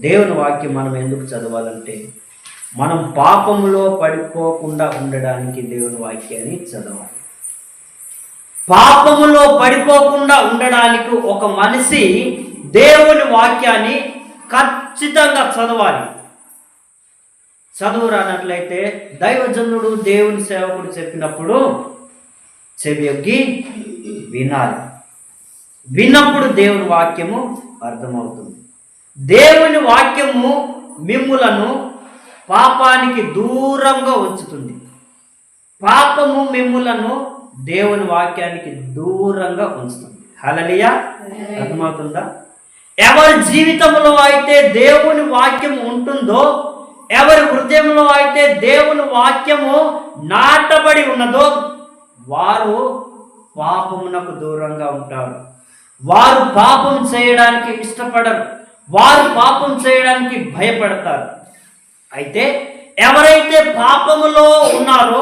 దేవుని వాక్యం మనం ఎందుకు చదవాలంటే మనం పాపములో పడిపోకుండా ఉండడానికి దేవుని వాక్యాన్ని చదవాలి. పాపములో పడిపోకుండా ఉండడానికి ఒక మనిషి దేవుని వాక్యాన్ని ఖచ్చితంగా చదవాలి. చదువు రానట్లయితే దైవజనుడు దేవుని సేవకుడు చెప్పినప్పుడు చెవియొగ్గి వినాలి. విన్నప్పుడు దేవుని వాక్యము అర్థమవుతుంది. దేవుని వాక్యము మిమ్ములను పాపానికి దూరంగా ఉంచుతుంది. పాపము మిమ్ములను దేవుని వాక్యానికి దూరంగా ఉంచుతుంది. హల్లెలూయా. అర్థమవుతుందా? ఎవరి జీవితంలో అయితే దేవుని వాక్యం ఉంటుందో, ఎవరి హృదయంలో అయితే దేవుని వాక్యము నాటబడి ఉన్నదో వారు పాపమునకు దూరంగా ఉంటారు. వారు పాపం చేయడానికి ఇష్టపడరు. వారు పాపం చేయడానికి భయపడతారు. అయితే ఎవరైతే పాపములో ఉన్నారో,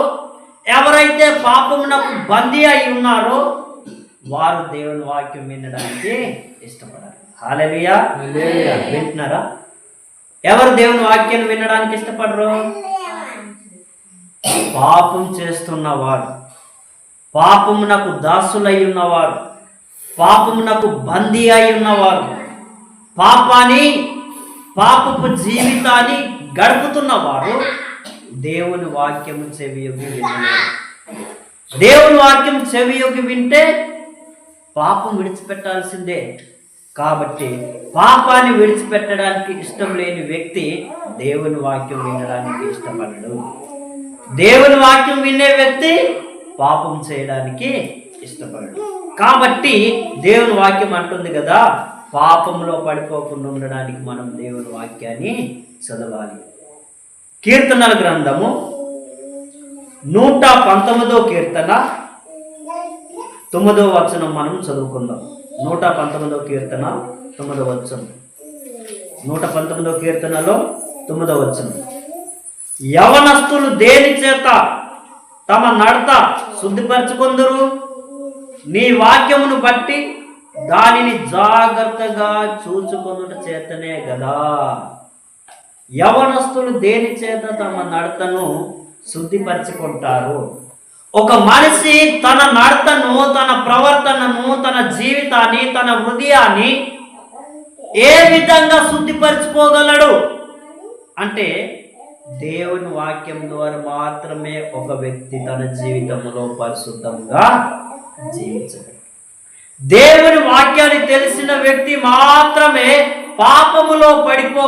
ఎవరైతే పాపమునకు బందీ అయి ఉన్నారో వారు దేవుని వాక్యం వినడానికి ఇష్టపడారు. హల్లెలూయా. వింటున్నారా? ఎవరు దేవుని వాక్యాన్ని వినడానికి ఇష్టపడరు? పాపం చేస్తున్నవారు, పాపమునకు దాసులై ఉన్నవారు, పాపమునకు బందీ అయి ఉన్నవారు, పాపపు జీవితాన్ని గడుపుతున్నవారు దేవుని వాక్యము చెవియొగ్గి వినలేరు. దేవుని వాక్యం చెవియొగ్గి వింటే పాపం విడిచిపెట్టాల్సిందే. కాబట్టి పాపాన్ని విడిచిపెట్టడానికి ఇష్టం లేని వ్యక్తి దేవుని వాక్యం వినడానికి ఇష్టపడడు. దేవుని వాక్యం వినే వ్యక్తి పాపం చేయడానికి ఇష్టపడడు. కాబట్టి దేవుని వాక్యం అంటుంది కదా, పాపంలో పడిపోకుండా ఉండడానికి మనం దేవుని వాక్యాన్ని చదవాలి. కీర్తనల గ్రంథము 119వ కీర్తన 9వ వచనం మనం చదువుకుందాం. 119వ కీర్తన 9వ వచనం. 119వ కీర్తనలో 9వ వచనం. యవనస్తులు దేని చేత తమ నడత శుద్ధిపరచుకొందురు? నీ వాక్యమును బట్టి దానిని జాగ్రత్తగా చూచుకొనుట చేతనే గదా. యవనస్తులు దేని చేత తమ నడతను శుద్ధిపరచుకుంటారు? ఒక మనిషి తన నడతను, తన ప్రవర్తనను, తన జీవితాన్ని, తన హృదయాన్ని ఏ విధంగా శుద్ధిపరచుకోగలడు అంటే దేవుని వాక్యం ద్వారా మాత్రమే ఒక వ్యక్తి తన జీవితంలో పరిశుద్ధంగా జీవించగలడు. దేవుని వాక్యాన్ని తెలిసిన వ్యక్తి మాత్రమే పాపములో పడిపో